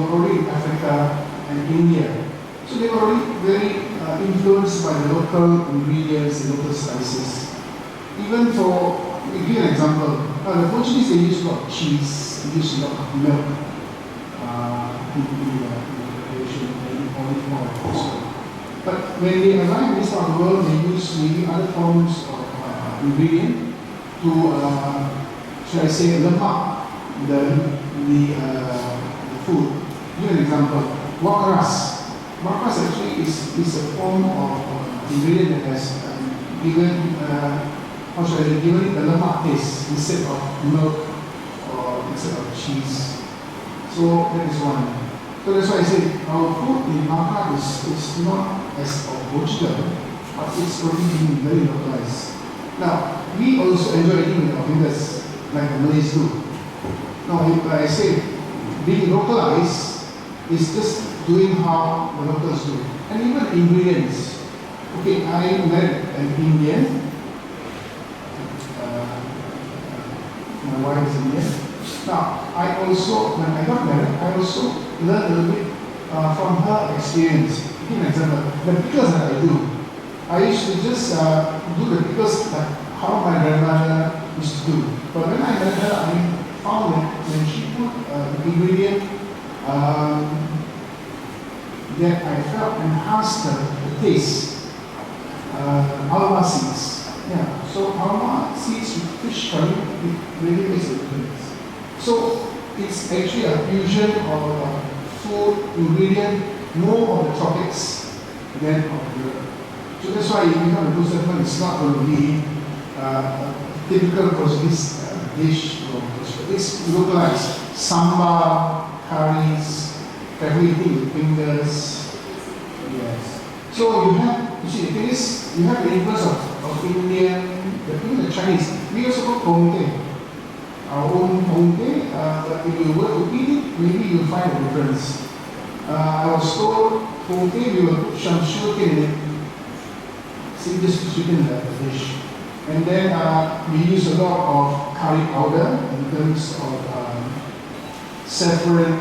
already in Africa and India. So they were already very influenced by the local ingredients, the local spices. Even for, to give you an example, the Portuguese, they use a lot of cheese, they use a lot of milk in the preparation, maybe olive oil also. But when they arrive in this part of the world, they use maybe other forms of ingredient to, shall I say, lemak the food. Give an example. Wakaras. Wakaras actually is a form of ingredient that has given given it a lemak taste instead of milk or instead of cheese. So that is one. So that's why I say our food in Malacca is not as of Portugal, but it's already being very localized. Now, we also enjoy eating with our fingers, like the Malays do. Now, if I say being localized is just doing how the locals do. And even ingredients. Okay, I met an Indian. My wife is Indian. Now, I also, when I got married, I also learned a little bit from her experience. Give an example. The pickles that I do, I used to just do the pickles like how my grandmother used to do. But when I met her, I found that when she put the ingredient that I felt enhanced the taste, alma seeds. Yeah, so alma seeds with fish curry, it really makes a difference. So it's actually a fusion of food ingredient, more of the tropics than of Europe. So that's why if you have a good settlement, it's not going to be a typical Portuguese dish from Portugal. It's localized. Samba, curries, everything with fingers. Yes. So you see, the thing is, you have the influence of Indian, the Chinese. We also call pongte. Our own pongte, but if you were to eat it, maybe you'll find a difference. I was told pongte, we will put some sugar in it. See, just to sweeten the dish. And then we use a lot of curry powder in terms of saffron,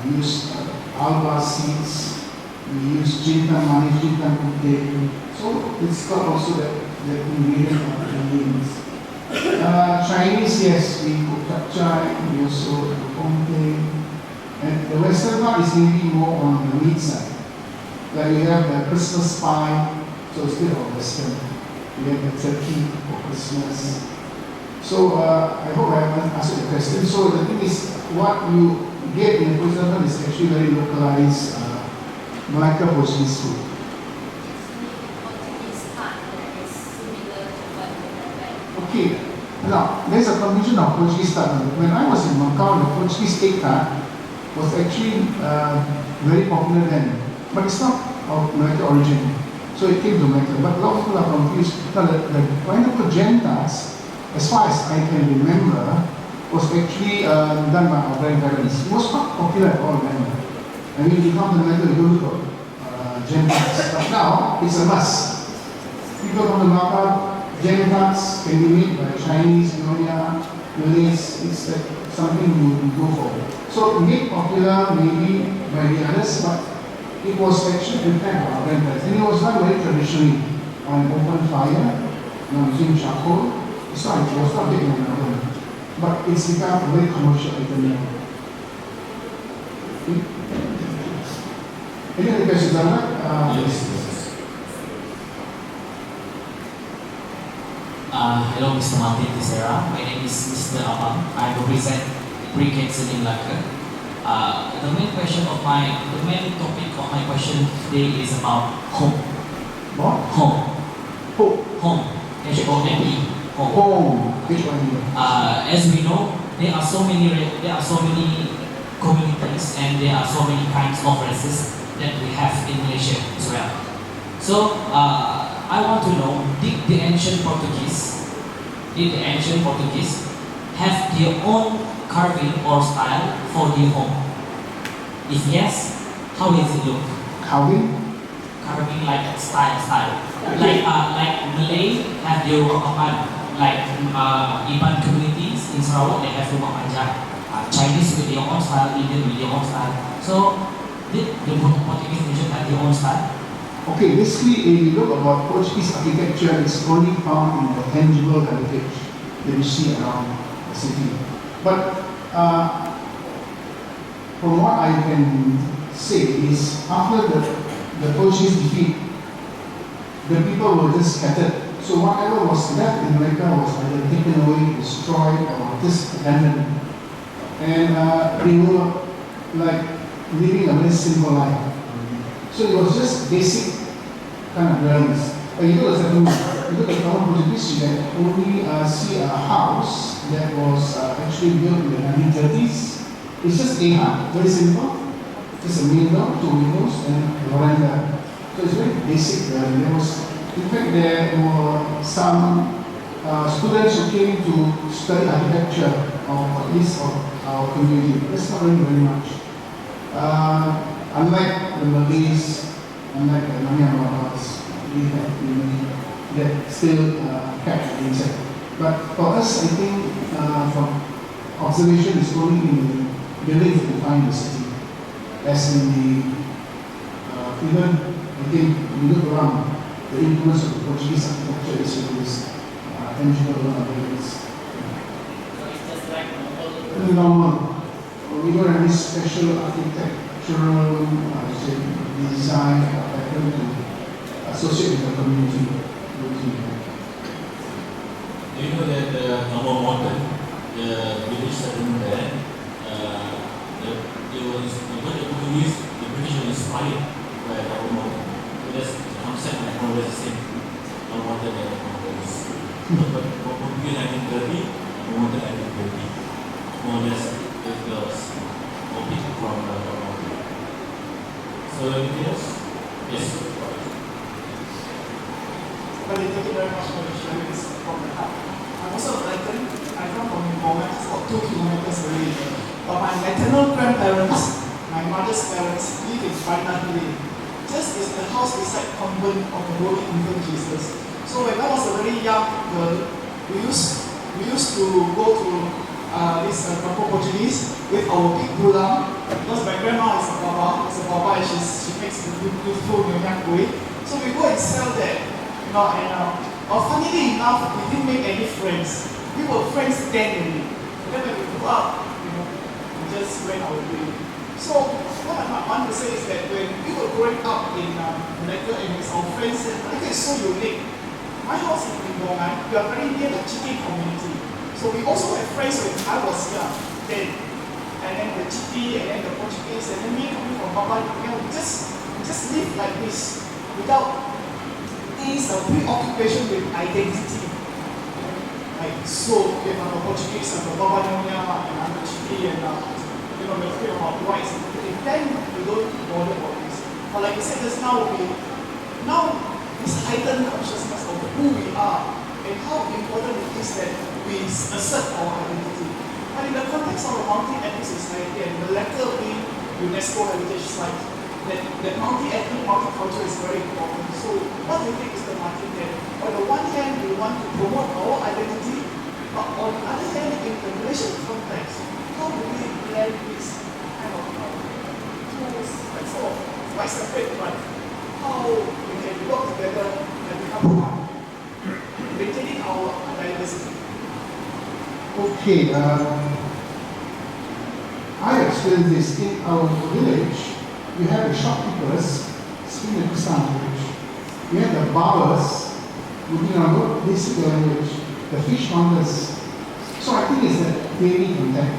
we use alba seeds, we use jintan manis, jintan putih. So it's got also that ingredient of Chinese. Chinese, yes, we cook chapchai, we also do pongte. And the western part is maybe more on the meat side. Like we have the Christmas pie, so it's a bit of western. We have the turkey for Christmas. So I hope I haven't answered the question. So the thing is, what you get in the Portugal is actually very localized Melaka Portuguese food. Okay, now there's a combination of Portuguese tart. When I was in Macau, the Portuguese egg tart was actually very popular then, but it's not of Melaka origin. So it came to Melaka, but a lot of people are confused. Now the pineapple jam tarts, as far as I can remember, was actually done by our grandparents. It was not popular at all then. I mean, you come to Melaka, you don't look at jam tarts. But now, it's a must. People come to Melaka, jam tarts can be made by Chinese, Nyonya, Malays. It's like something you go for. So made popular maybe by the others, but it was actually prepared by our grandparents. And it was done very traditionally on open fire, using charcoal. It was not big in an oven, but it's become a very commercial item now. Any other questions on that? Yes. Hello, Mr. Martin Theseira. My name is Mr. Abang. I represent Brigates in Melaka. The main topic of my question today is about home. What? Home. Home. H-O-M-E. Home. As we know, there are so many communities and there are so many kinds of races that we have in Malaysia as well. So I want to know, did the ancient Portuguese did the ancient Portuguese have their own carving or style for their home? If yes, how does it look? Carving? Carving like style. Like Malay have their bukan, like Iban communities in Sarawak they have rumah panjang. Chinese with their own style, Indian with their own style. So did the Portuguese nation have their own style? Okay, basically, if you look about Portuguese architecture, it's only found in the tangible heritage that you see around the city. But from what I can say is, after the Portuguese defeat, the people were just scattered. So whatever was left in Melaka was either taken away, destroyed, or just abandoned. And they were like living a very simple life. So it was just basic kind of dwellings. But you look at the common Portuguese, you can only see a house that was actually built in the 1930s. It's just a hut, very simple. Just a window, two windows, and a veranda. So it's very basic. In fact, there were some students who came to study architecture of at least of our community. That's not really very much. Unlike the Malays, unlike the Nusantara, we have many that still kept the insect. But for us, I think from observation, it's only in the buildings that we find the city. As in the, even I think we look around, the influence of the Portuguese architecture is in this tangible buildings. So it's just like normal. Normal. We don't have any special architectural design pattern to associate with the community. Do you know that the normal modern, the British settlement there, the British were inspired by normal modern. So that's the concept of more or less the same. Normal modern and normal modern. But for 1930, normal modern 1930, more or less it was copied from normal modern. So anything else? Yes. But thank you very much for sharing this from the heart. I'm also Latin. I come from Bomet, it's about 2 kilometers away. But my maternal grandparents, my mother's parents, live in Penduduk-penduduk. Just is the house beside convent of the Holy Infant Jesus. So when I was a very young girl, we used to go to this Kampung Portuguese with our big pulang, because my grandma is a baba, and she makes the beautiful nyonya kuih. So we go and sell there. Funnily enough, we didn't make any friends. We were friends then only. Then when we grew up, we just went our way. So what I want to say is that when we were growing up in Melaka and with our friends, Melaka is so unique. My house is in Bongan. We are very near the Chiti community. So we also had friends when I was young then. And then the Chiti and then the Portuguese and then me coming from Baba, we just live like this without is a preoccupation with identity. Like, so, we have a Portuguese and a Baba Nyonya and a Chiti and we're talking about rights and everything. Then we don't bother about this. But like I said just now, this heightened consciousness of who we are and how important it is that we assert our identity. But in the context of a multi-ethnic society and Melaka being UNESCO heritage site, that multi-ethnic, multicultural is very important. So what do you think is the market there? On the one hand, we want to promote our identity, but on the other hand, in the Malaysian context, how do we blend this kind of tools and sort of quite separate, but how we can work together and become one, maintaining our diversity? Okay, I experienced this in our village. We have the shopkeepers speaking the Kusam language. We have the barbers looking on the basic language, the fishmongers. So I think it's that daily contact.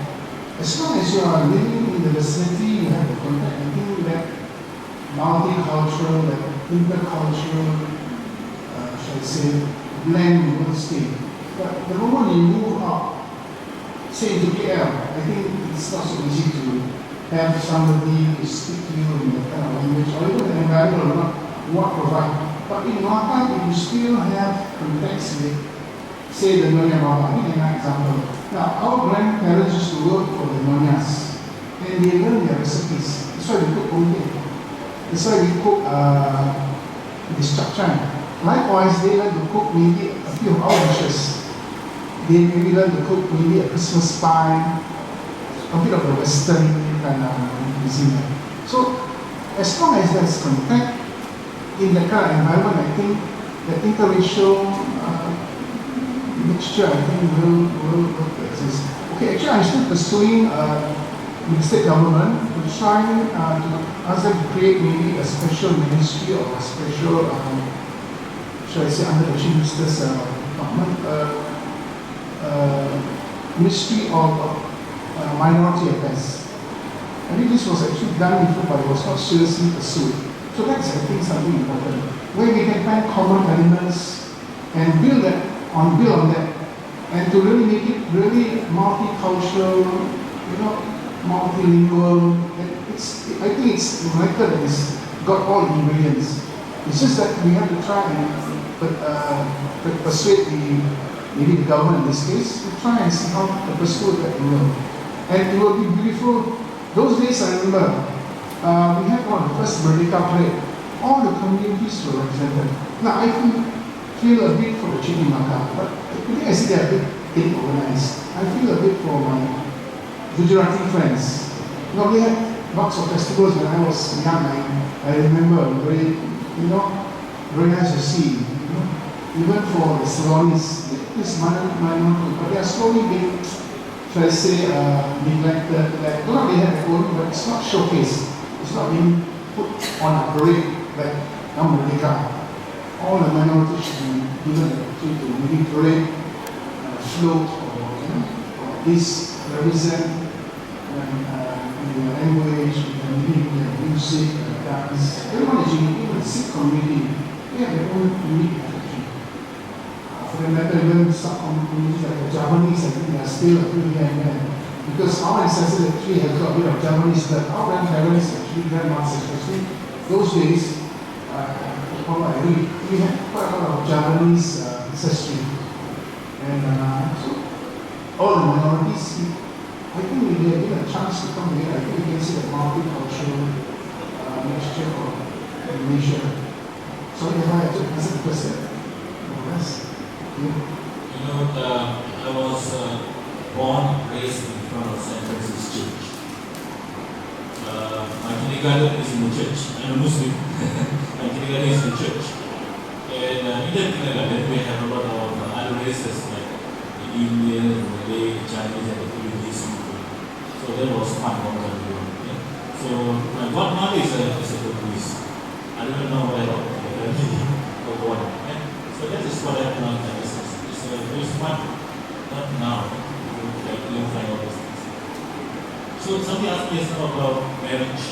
As long as you are living in the vicinity, you have the contact. I think that multicultural, that intercultural, shall I say, blend will stay. But the moment you move out, say into KL, I think it's not so easy to have somebody to speak to you in that kind of language, or even the environment will not provide. But in Melaka, if you still have contacts with say the Nyonya Baba, give an example. Now, our grandparents used to work for the Nyonyas, and they learn their recipes. That's why we cook only. That's why we cook this chapchan. Likewise, they learn to cook maybe a few of our dishes. They maybe learn to cook maybe a Christmas pie, a bit of a Western kind of cuisine. So, as long as there's contact in the kind of environment, I think the interracial mixture, I think, will exist. Okay, actually, I'm still pursuing with the state government to try to ask them to create maybe a special ministry or a special, should I say, under the Chief Minister's department, Ministry of Minority Affairs. I think this was actually done before, but it was not seriously pursued. So that's, I think, something important, where we can find common elements and build on that, and to really make it really multicultural, multilingual. I think it's a method that has got all the ingredients. It's just that we have to try and persuade maybe the government in this case to try and see how to pursue that angle. And it will be beautiful. Those days I remember, we had one of the first Merdeka parade. All the communities were represented. Now I feel a bit for the Chini Melaka, but I think I see they are a bit getting organized. I feel a bit for my Gujarati friends. We had lots of festivals when I was young. I remember very nice to see. Even for the Ceylonese, this minority, but they are slowly being, should I say, neglected. Like, they have their own, but it's not showcased. It's not being put on a parade like Merdeka. All the minorities should be given the opportunity to maybe parade, float, or at least represent in their language, in their music, dance. Everyone is unique, even the Sikh community, they have their own unique attitude. For that matter, even some communities like the Javanese, I think they are still a few here and there. Because our ancestors actually have got a bit of Javanese, but our grandparents, actually grandmothers especially, those days, we had quite a lot of Javanese ancestry. And so, all the minorities, I think we are given a chance to come here. I think we can see the multicultural mixture of Indonesia. Sorry if I answered the question. Yes. I was born and raised in front of St. Francis Church. My kindergarten is in the church. I'm a Muslim. My kindergarten is in the church. And in that kindergarten, we have a lot of other races like the Indian, the Malay, Chinese, and the Filipinese people. So that was fun long time ago. Yeah. So my godmother is a Portuguese. I don't even know where I was born. Yeah. So that is what I have learned. It's fun. Not now. You'll find all those things. So somebody asked me about marriage.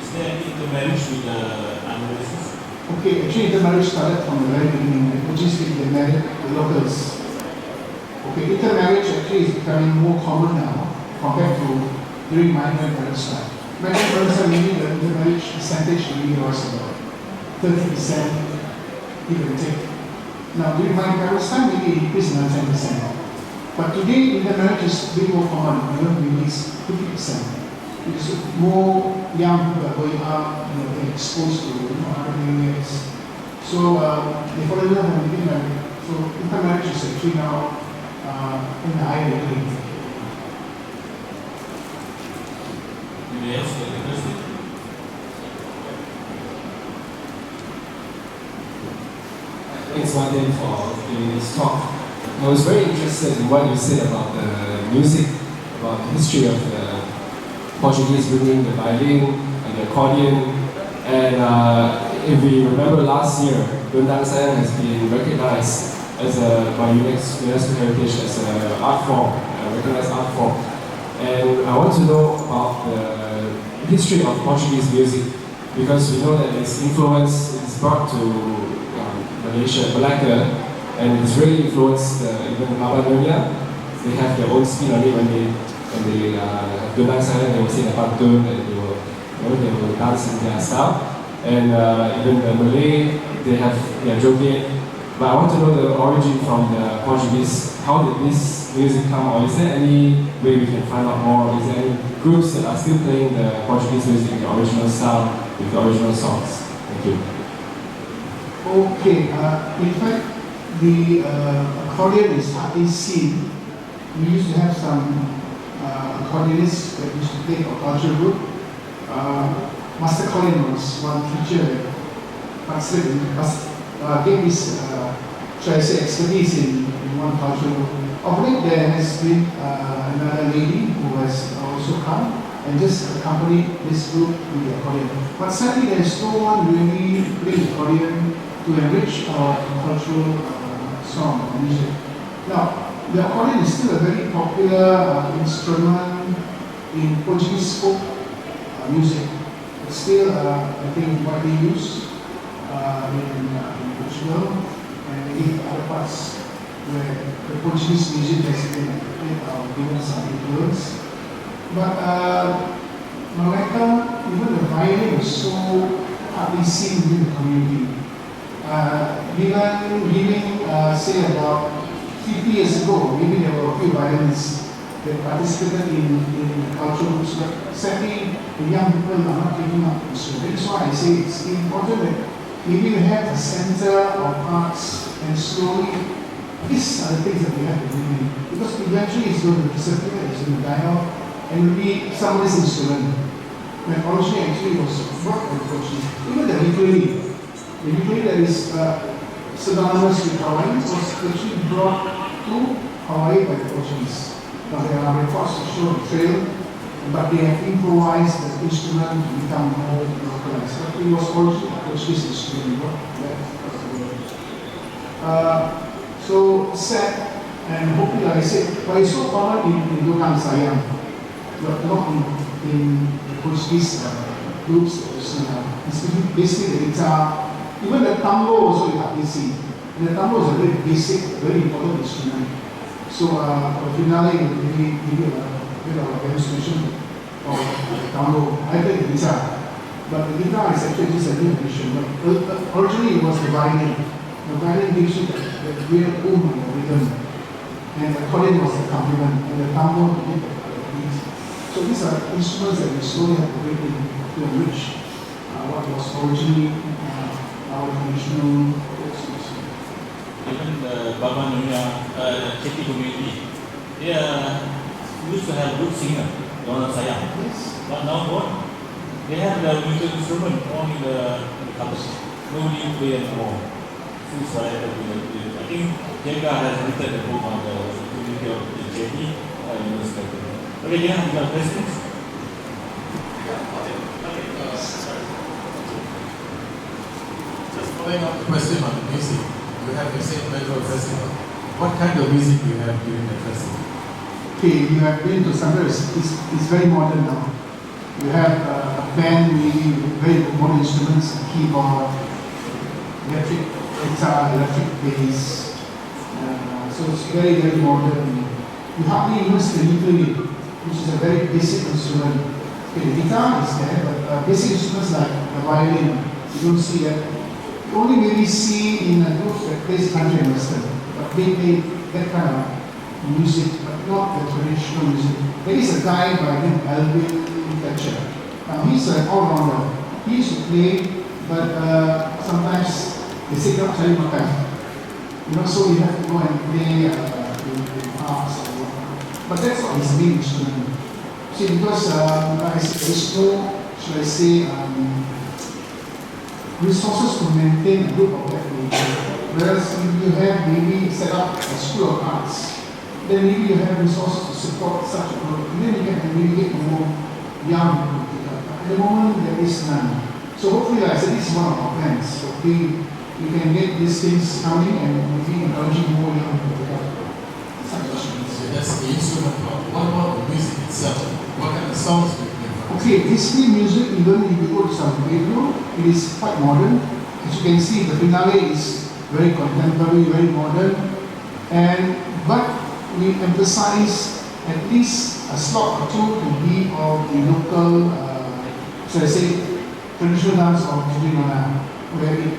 Is there any intermarriage with other races? Okay, actually intermarriage started from the very beginning. The Portuguese they married the locals. Okay, intermarriage actually is becoming more common now compared to during my grandparents' time. My grandparents' time, maybe the intermarriage percentage maybe was about 30%, give or take. Now during my grandparents' time, maybe it increased another 10%. But today, intermarriage is way more common, maybe it's 50%. Because more young people are going out, they're exposed to other areas. So they fall in love and get married. So intermarriage is actually now in the higher degree. Anybody else got a question? Thanks, Martin, for giving this talk. I was very interested in what you said about the music, about the history of the Portuguese bringing the violin and the accordion. And if we remember last year, Sayang has been recognized as by UNESCO Heritage as an art form, a recognized art form. And I want to know about the history of Portuguese music, because we know that its influence is brought to Malaysia, Melaka, and it's really influenced even Adanya. They have their own spin on it when they have Sayang, they will sing a pantun, and they will dance in their style. And even the Malay, they have their joget, But I want to know the origin from the Portuguese. How did this music come, or is there any way we can find out more? Is there any groups that are still playing the Portuguese music in the original style, with the original songs? Thank you. Okay, in fact, the accordion is hardly seen. We used to have some accordionists that used to play for cultural group. Master Colin was one teacher that gave his, shall I say, expertise in one cultural group. Of late, there has been another lady who has also come and just accompanied this group with the accordion. But sadly, there is no one really playing the accordion to enrich our cultural song or music. Now, the accordion is still a very popular instrument in Portuguese folk music. It's still, I think, widely used in Portugal and in other parts where the Portuguese music has been given some influence. But Melaka, even the violin is so hardly seen within the community. Even say about 50 years ago, maybe there were a few violins that participated in cultural groups, but sadly, the young people are not taking up this. That is why I say it's important that maybe we have a center of arts and slowly, these are the things that we have to do. Because eventually it's going to disappear, it's going to die off, and will be somebody's instrument. When originally actually was brought by the Portuguese. Even the ukulele that is synonymous with Hawaii was actually brought to Hawaii by the Portuguese. Now there are records to show the trail, but they have improvised the instrument to become more localized. But it was originally a Portuguese instrument. So sad, and hopefully, like I said, but it's so common in Lokang Sayang, but not in the Portuguese groups that you see now. It's basically the guitar. Even the tambo also you hardly see. And the tambo is a very basic, very important instrument. So for the finale, we'll maybe give you a bit of a demonstration of the tambo. I play the guitar, but the guitar is actually just a new addition. But originally it was the violin. The violin gives you the real and the rhythm. And the accordion was the accompaniment, and the tambo did the beat. So these are instruments that we slowly have to bring in to enrich what was originally our traditional instruments. Even the dunia, Chetty community, they used to have good singer, Donald Sayang. Yes. But now what? They have the musical instrument on in the campus. Nobody play anymore. I think Jenga has written a book on the community of the Chetty. Okay, yeah, you have questions? Just following up the question on the music, you have the same Metro Festival. What kind of music do you have during the festival? Okay, you have been to somewhere, it's very modern now. You have a band really with very modern instruments, a keyboard, electric guitar, electric bass. So it's very, very modern. You hardly use the ukulele, which is a very basic instrument. Okay, the guitar is there, but basic instruments like the violin, you don't see that. You only really see in a group that plays country and western, but they play that kind of music, but not the traditional music. There is a guy by the name Alvin Fletcher. Now he's an all-rounder. He used to play, but sometimes they say not cari makan. You know, so you have to go and play in parks or whatnot. But that's not his main instrument. See, because like I said, there's no, should I say, resources to maintain a group of that nature. Whereas if you have maybe set up a school of arts, then maybe you have resources to support such a group. And then you can really get more young people. At the moment, there is none. So hopefully, like I said, this is one of our plans. Okay, you can get these things coming and maybe encouraging more young people to come. So that's the instrument part. What about the music itself? What kind of songs do you play? Okay, basically music, even if you go to some radio, it is quite modern. As you can see, the finale is very contemporary, very modern. But we emphasize at least a slot or two to be of the local, should I say, traditional dance of Nusantara, where it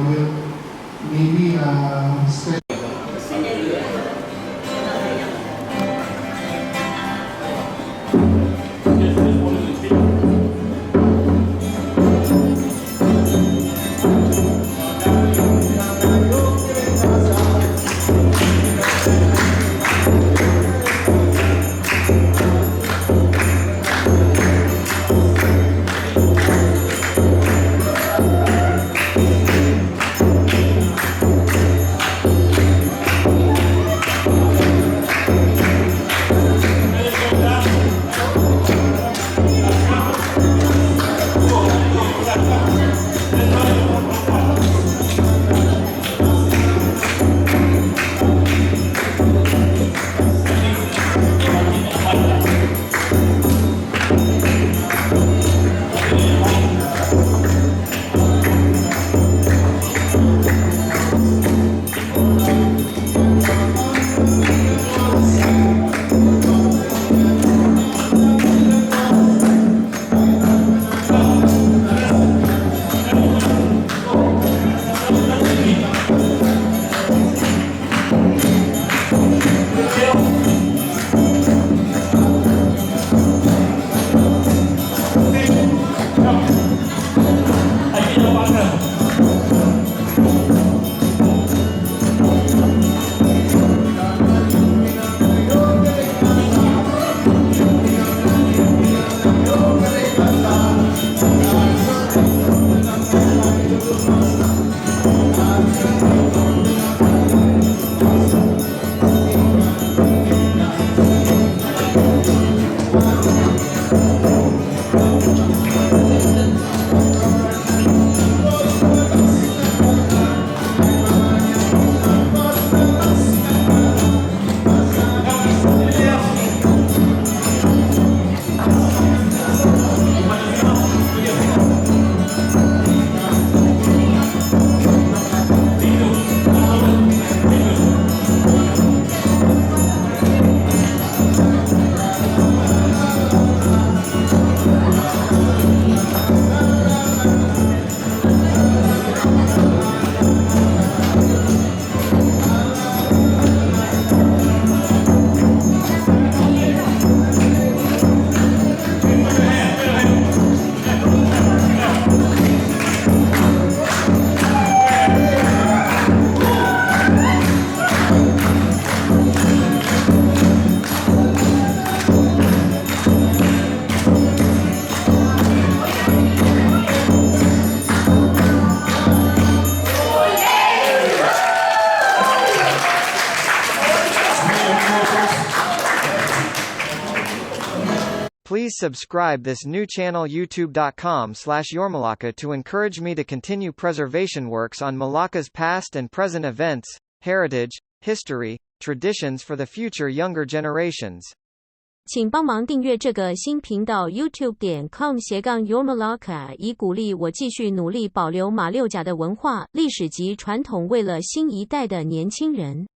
will maybe spend Please subscribe this new channel youtube.com/yourmalaka to encourage me to continue preservation works on Malacca's past and present events, heritage, history, traditions for the future younger generations. 请帮忙订阅这个新频道 youtube.com/yourmalaka 以鼓励我继续努力保留马六甲的文化、历史及传统，为了新一代的年轻人。